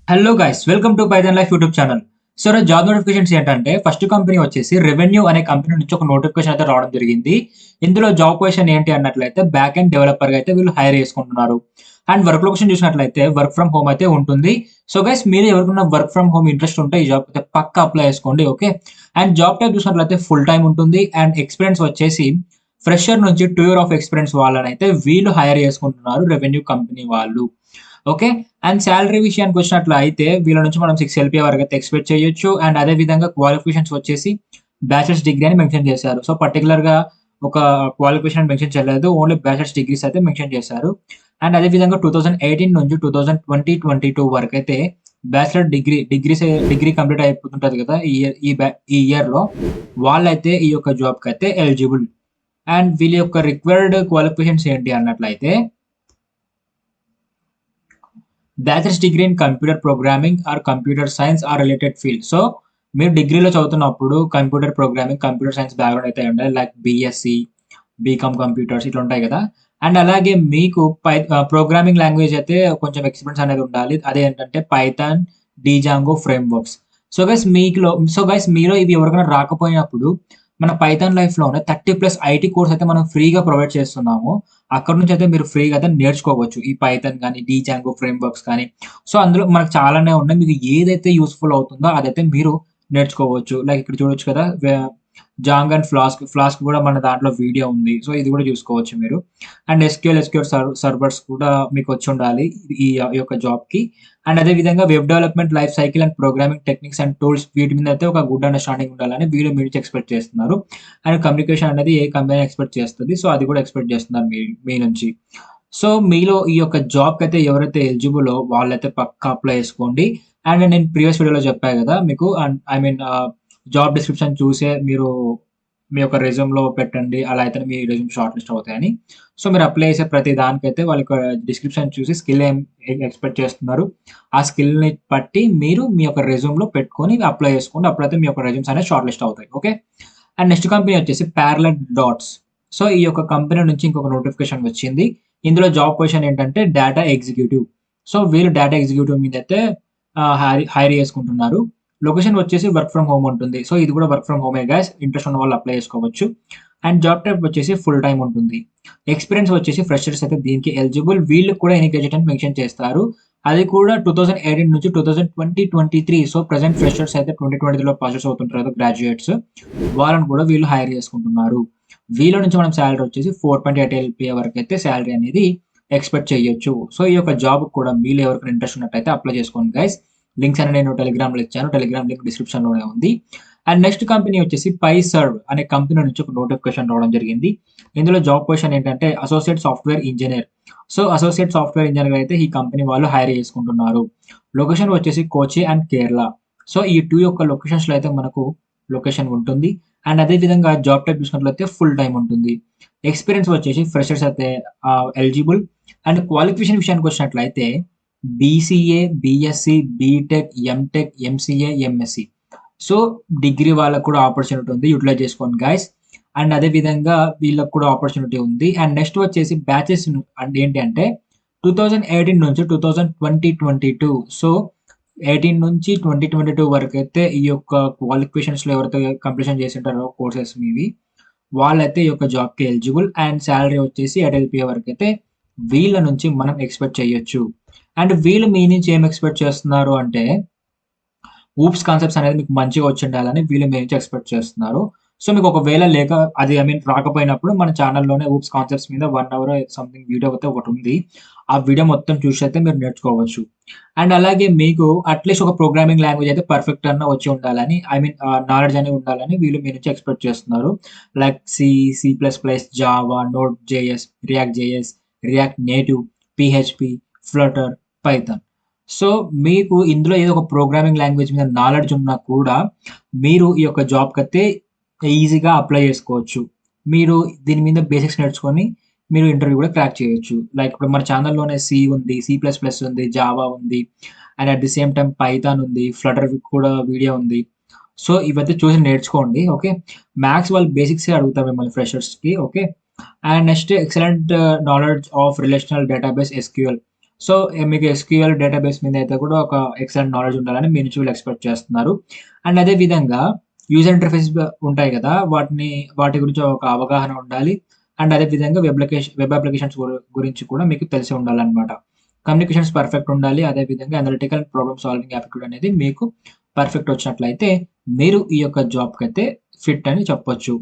Hello guys, welcome to Python life YouTube channel. So job notifications ఏంటంటే first company వచ్చేసి revenue అనే company నుంచి ఒక నోటిఫికేషన్ అయితే రావడం జరిగింది. ఇందులో జాబ్ పొజిషన్ ఏంటి అన్నట్లయితే బ్యాక్ అండ్ డెవలపర్ గా అయితే వీళ్ళు హైర్ చేసుకుంటున్నారు. అండ్ వర్క్ లొకేషన్ చూసినట్లయితే వర్క్ ఫ్రమ్ హోమ్ అయితే ఉంటుంది. సో గైస్, మీరు ఎవరికైనా వర్క్ ఫ్రమ్ హోమ్ ఇంట్రెస్ట్ ఉంటే ఈ జాబ్ అయితే పక్కా అప్లై చేసుకోండి. ఓకే. అండ్ జాబ్ టైప్ చూసినట్లయితే ఫుల్ టైం ఉంటుంది. అండ్ ఎక్స్పీరియన్స్ వచ్చేసి ఫ్రెషర్ నుంచి 2 years ఆఫ్ ఎక్స్పీరియన్స్ వాళ్ళనైతే వీళ్ళు హైర్ చేసుకుంటున్నారు, రెవెన్యూ కంపెనీ వాళ్ళు. ఓకే. అండ్ సాలరీ విషయానికి వచ్చినట్లు అయితే వీళ్ళ నుంచి మనం 6 LPA వరకు అయితే ఎక్స్పెక్ట్ చేయొచ్చు. అండ్ అదే విధంగా క్వాలిఫికేషన్స్ వచ్చేసి బ్యాచిలర్స్ డిగ్రీ అని మెన్షన్ చేశారు. సో పర్టికులర్ గా ఒక క్వాలిఫికేషన్ మెన్షన్ చేయలేదు, ఓన్లీ బ్యాచిలర్స్ డిగ్రీస్ అయితే మెన్షన్ చేశారు. అండ్ అదే విధంగా 2018 నుంచి 2022 వరకు అయితే బ్యాచిలర్ డిగ్రీ కంప్లీట్ అయిపోతుంటది కదా ఈ ఇయర్ లో వాళ్ళైతే ఈ యొక్క జాబ్ కి అయితే ఎలిజిబుల్. అండ్ వీళ్ళ యొక్క రిక్వైర్డ్ క్వాలిఫికేషన్స్ ఏంటి అన్నట్లయితే bachelor's degree in computer programming or computer science or related field. So మీరు డిగ్రీలో చదువుతున్నప్పుడు computer programming, computer science background అయితే ఉండాలి. లైక్ బీఎస్సీ, బీకామ్ కంప్యూటర్స్ ఇట్లా ఉంటాయి కదా. అండ్ అలాగే మీకు ప్రోగ్రామింగ్ లాంగ్వేజ్ అయితే కొంచెం ఎక్స్పీరియన్స్ అనేది ఉండాలి. అదేంటంటే Python, Django frame works. So guys మీలో ఇవి ఎవరికైనా రాకపోయినప్పుడు మన పైథాన్ లైఫ్ లోనే 30+ ఐటీ కోర్స్ అయితే మనం ఫ్రీగా ప్రొవైడ్ చేస్తున్నాము. అక్కడ నుంచి అయితే మీరు ఫ్రీగా అయితే నేర్చుకోవచ్చు. ఈ పైథాన్ కానీ, డీజాంగో ఫ్రేమ్ వర్క్స్ కానీ. సో అందులో మనకు చాలానే ఉన్నాయి. మీకు ఏదైతే యూస్ఫుల్ అవుతుందో అదైతే మీరు నేర్చుకోవచ్చు. లైక్ ఇక్కడ చూడొచ్చు కదా, జాంగ్ అండ్ ఫ్లాస్క్ కూడా మన దాంట్లో వీడియో ఉంది. సో ఇది కూడా చూసుకోవచ్చు మీరు. అండ్ ఎస్క్యూఎల్ సర్వర్స్ కూడా మీకు వచ్చి ఉండాలి ఈ యొక్క జాబ్ కి. అండ్ అదే విధంగా web development life cycle and programming techniques and tools వీటి మీద అయితే ఒక గుడ్ అండర్స్టాండింగ్ ఉండాలని వీళ్ళు మీ నుంచి ఎక్స్పెక్ట్ చేస్తున్నారు. అండ్ కమ్యూనికేషన్ అనేది ఏ కంపెనీ ఎక్స్పెక్ట్ చేస్తుంది, సో అది కూడా ఎక్స్పెక్ట్ చేస్తున్నారు మీ నుంచి. సో మీలో ఈ యొక్క జాబ్ కి అయితే ఎవరైతే ఎలిజిబుల్ వాళ్ళైతే పక్కా అప్లై చేసుకోండి. అండ్ నేను ప్రీవియస్ వీడియోలో చెప్పాను కదా మీకు, and I mean job description చూసే మీరు మీ యొక్క రెజ్యూమ్‌లో పెట్టండి. అలా అయితేనే మీ రెజ్యూమ్ షార్ట్ లిస్ట్ అవుతాయని. సో మీరు అప్లై చేసే ప్రతి దానికైతే వాళ్ళ యొక్క డిస్క్రిప్షన్ చూసి స్కిల్ ఏం ఎక్స్‌పెక్ట్ చేస్తున్నారు, ఆ స్కిల్‌ని బట్టి మీరు మీ యొక్క రెజ్యూమ్‌లో పెట్టుకొని అప్లై చేసుకోండి. అప్పుడైతే మీ యొక్క రెజ్యూమ్స్ అనేవి షార్ట్ లిస్ట్ అవుతాయి. ఓకే. అండ్ నెక్స్ట్ కంపెనీ వచ్చేసి ప్యారలల్ డాట్స్. సో ఈ యొక్క కంపెనీ నుంచి ఇంకొక నోటిఫికేషన్ వచ్చింది. ఇందులో జాబ్ పొజిషన్ ఏంటంటే డేటా ఎగ్జిక్యూటివ్. సో వీళ్ళు డేటా ఎగ్జిక్యూటివ్ మీద అయితే హైర్ చేసుకుంటున్నారు. లొకేషన్ వచ్చేసి వర్క్ ఫ్రమ్ హోమ్ ఉంటుంది. సో ఇది కూడా వర్క్ ఫ్రమ్ హోమే గైస్. ఇంట్రెస్ట్ ఉన్న వాళ్ళు అప్లై చేసుకోవచ్చు. అండ్ జాబ్ టైప్ వచ్చేసి ఫుల్ టైమ్ ఉంటుంది. ఎక్స్పీరియన్స్ వచ్చేసి ఫ్రెషర్స్ అయితే దీనికి ఎలిజిబుల్. వీళ్ళు కూడా ఎనీ గ్రాడ్యుయేట్ అని మెన్షన్ చేస్తారు. అది కూడా 2018 నుంచి 2023. సో ప్రెసెంట్ ఫ్రెషర్స్ అయితే 2023లో పాసెస్ అవుతుంటారు కదా గ్రాడ్యుయేట్స్, వాళ్ళని కూడా వీళ్ళు హైర్ చేసుకుంటున్నారు. వీళ్ళ నుంచి మనం సాలరీ వచ్చేసి 4.8 LPA వరకు అయితే సాలరీ అనేది ఎక్స్పెక్ట్ చేయొచ్చు. సో ఈ యొక్క జాబ్ కూడా మీలో ఎవరికైనా ఇంట్రెస్ట్ ఉన్నట్టయితే అప్లై చేసుకోండి గైస్. లింక్స్ అని నేను టెలిగ్రామ్లో ఇచ్చాను. టెలిగ్రామ్ లింక్ డిస్క్రిప్షన్ లోనే ఉంది. అండ్ నెక్స్ట్ కంపెనీ వచ్చేసి పైసర్వ్ అనే కంపెనీ నుంచి ఒక నోటిఫికేషన్ రావడం జరిగింది. ఇందులో జాబ్ పొజిషన్ ఏంటంటే associate software engineer. So associate software engineer అయితే ఈ కంపెనీ వాళ్ళు హైర్ చేసుకుంటున్నారు. లొకేషన్ వచ్చేసి కోచి అండ్ కేరళ. సో ఈ 2 యొక్క లొకేషన్స్ లో అయితే మనకు లొకేషన్ ఉంటుంది. అండ్ అదే విధంగా జాబ్ టైప్ చూసినట్లయితే ఫుల్ టైం ఉంటుంది. ఎక్స్పీరియన్స్ వచ్చేసి ఫ్రెషర్స్ అయితే ఎలిజిబుల్. అండ్ క్వాలిఫికేషన్ విషయానికి వచ్చినట్లయితే BCA, BSc, BTech, MTech, MCA, MSc. So degree వాళ్ళకు కూడా ఆపర్చునిటీ ఉంది. యూటిలైజ్ చేసుకోండి గైస్. అండ్ అదే విధంగా వీళ్ళకి కూడా ఆపర్చునిటీ ఉంది. అండ్ నెక్స్ట్ వచ్చేసి బ్యాచెస్ అంటే ఏంటి అంటే 2018 నుంచి 2022. సో 18 నుంచి 2022 వరకు అయితే ఈ యొక్క క్వాలిఫికేషన్స్ లో ఎవరైతే కంప్లీషన్ చేసి ఉంటారో కోర్సెస్ మీవి, వాళ్ళైతే ఈ యొక్క జాబ్ కి ఎలిజిబుల్. అండ్ సాలరీ వచ్చేసి 8 LPA వరకు అయితే వీళ్ళ నుంచి మనం ఎక్స్పెక్ట్ చేయొచ్చు. అండ్ వీళ్ళు మీ నుంచి ఏం ఎక్స్పెక్ట్ చేస్తున్నారు అంటే ఊప్స్ కాన్సెప్ట్స్ అనేది మీకు మంచిగా వచ్చి ఉండాలని వీళ్ళు మీ నుంచి ఎక్స్పెక్ట్ చేస్తున్నారు. సో మీకు ఒకవేళ లేక అది ఐ మీన్ రాకపోయినప్పుడు మన ఛానల్లోనే ఊప్స్ కాన్సెప్ట్స్ మీద 1 hour సంథింగ్ వీడియో అయితే ఒకటి ఉంది. ఆ వీడియో మొత్తం చూసి అయితే మీరు నేర్చుకోవచ్చు. అండ్ అలాగే మీకు అట్లీస్ట్ ఒక ప్రోగ్రామింగ్ లాంగ్వేజ్ అయితే పర్ఫెక్ట్ అన్న వచ్చి ఉండాలని, ఐ మీన్ నాలెడ్జ్ అనేది ఉండాలని వీళ్ళు మీ నుంచి ఎక్స్పెక్ట్ చేస్తున్నారు. Like C++, Java, node JS, react JS, react native, PHP, Flutter, Python. So మీకు ఇందులో ఏదో ఒక ప్రోగ్రామింగ్ లాంగ్వేజ్ మీద నాలెడ్జ్ ఉన్నా కూడా మీరు ఈ యొక్క జాబ్‌కి అయితే ఈజీగా అప్లై చేసుకోవచ్చు. మీరు దీని మీద బేసిక్స్ నేర్చుకొని మీరు ఇంటర్వ్యూ కూడా క్రాక్ చేయొచ్చు. లైక్ ఇప్పుడు మన ఛానల్‌లోనే సి ఉంది, సి++ ఉంది, జావా ఉంది. And at the same time Python ఉంది. ఫ్లటర్ కూడా వీడియో ఉంది. సో ఇవైతే చూసి నేర్చుకోండి. ఓకే. మ్యాథ్స్ వాళ్ళు బేసిక్సే అడుగుతారు మిమ్మల్ని ఫ్రెషర్స్‌కి. Okay. And next excellent knowledge of relational database SQL. So మీకు ఎస్‌క్యూఎల్ డేటాబేస్ మీద అయితే కూడా ఒక ఎక్సలెంట్ నాలెడ్జ్ ఉండాలని మీ నుంచి వీళ్ళు ఎక్స్‌పెక్ట్ చేస్తున్నారు. అండ్ అదే విధంగా యూజర్ ఇంటర్‌ఫేస్ ఉంటాయి కదా! వాటి గురించి ఒక అవగాహన ఉండాలి. అండ్ అదే విధంగా వెబ్ అప్లికేషన్స్ గురించి కూడా మీకు తెలిసి ఉండాలన్నమాట. కమ్యూనికేషన్స్ పర్ఫెక్ట్ ఉండాలి. అదే విధంగా అనలిటికల్ ప్రాబ్లమ్ సాల్వింగ్ యాప్టిట్యూడ్ అనేది మీకు పర్ఫెక్ట్ వచ్చినట్లయితే మీరు ఈ యొక్క జాబ్‌కైతే ఫిట్ అని చెప్పొచ్చు.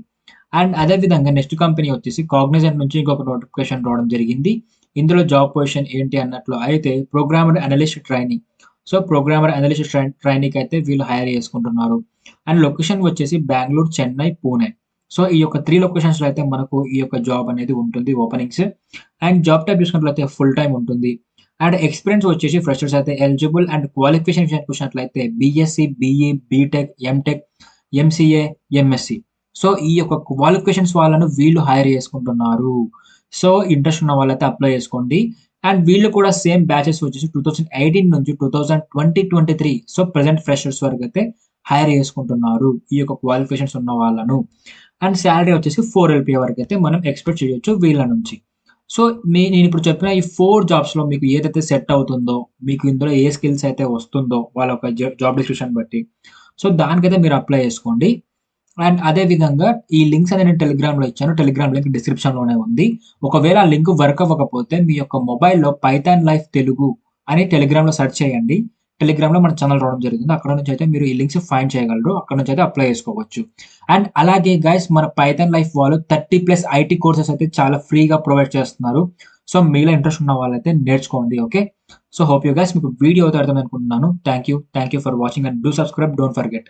అండ్ అదే విధంగా నెక్స్ట్ కంపెనీ వచ్చేసి కాగ్నిజెంట్ నుంచి ఇంకొక నోటిఫికేషన్ రావడం జరిగింది. ఇందులో జాబ్ పొజిషన్ ఏంటి అన్నట్లు అయితే programmer analyst trainee. So, programmer analyst ట్రైనీకి అయితే వీళ్ళు హైర్ చేసుకుంటున్నారు. అండ్ లొకేషన్ వచ్చేసి బెంగుళూరు, చెన్నై, పూణే. సో, ఈ యొక్క 3 లొకేషన్స్‌లో అయితే మనకు ఈ యొక్క జాబ్ అనేది ఉంటుంది ఓపెనింగ్స్. అండ్ జాబ్ టైప్ చూసుకున్నట్లయితే ఫుల్ టైమ్ ఉంటుంది. అండ్ ఎక్స్‌పీరియన్స్ వచ్చేసి ఫ్రెషర్స్ అయితే ఎలిజిబుల్. అండ్ క్వాలిఫికేషన్ విషయానికి వచ్చినట్లయితే BSc, BE, BTech, MTech, MCA, MSc. So, ఈ యొక్క క్వాలిఫికేషన్స్ వాళ్ళను వీళ్ళు హైర్ చేసుకుంటున్నారు. సో, ఇంట్రెస్ట్ ఉన్న వాళ్ళైతే అప్లై చేసుకోండి. అండ్ వీళ్ళు కూడా సేమ్ బ్యాచెస్ వచ్చేసి 2018 నుంచి 2023 సో, ప్రెజెంట్ ఫ్రెషర్స్ వరకైతే హైర్ చేసుకుంటున్నారు. ఈ యొక్క క్వాలిఫికేషన్స్ ఉన్న వాళ్ళను. అండ్ సాలరీ వచ్చేసి 4 ఎల్‌పీఏ వరకైతే మనం ఎక్స్‌పెక్ట్ చేయొచ్చు వీళ్ళ నుంచి. సో, నేనిప్పుడు చెప్పిన ఈ 4 జాబ్స్‌లో మీకు ఏదైతే సెట్ అవుతుందో, మీకు ఇందులో ఏ స్కిల్స్ అయితే వస్తుందో వాళ్ళ యొక్క జాబ్ డిస్క్రిప్షన్ బట్టి, సో, దానికైతే మీరు అప్లై చేసుకోండి. అండ్ అదే విధంగా ఈ లింక్స్ అనేది నేను టెలిగ్రామ్‌లో ఇచ్చాను. టెలిగ్రామ్ లింక్ డిస్క్రిప్షన్‌లోనే ఉంది. ఒకవేళ ఆ లింక్ వర్క్ అవ్వకపోతే మీ యొక్క మొబైల్‌లో పైథాన్ లైఫ్ తెలుగు అని టెలిగ్రామ్‌లో సెర్చ్ చేయండి. టెలిగ్రామ్‌లో మన ఛానెల్ రావడం జరుగుతుంది. అక్కడ నుంచి అయితే మీరు ఈ లింక్స్ ఫైండ్ చేయగలరు. అక్కడ నుంచి అయితే అప్లై చేసుకోవచ్చు. అండ్ అలాగే గైస్ మన పైథాన్ లైఫ్ వాళ్ళు 30+ ఐటీ కోర్సెస్ అయితే చాలా ఫ్రీగా ప్రొవైడ్ చేస్తున్నారు. సో, మీలో ఇంట్రెస్ట్ ఉన్న వాళ్ళైతే నేర్చుకోండి. Okay. So, hope you guys మీకు వీడియో అయితే అర్థమైందనుకుంటున్నాను. Thank you for watching and do subscribe. Don't forget.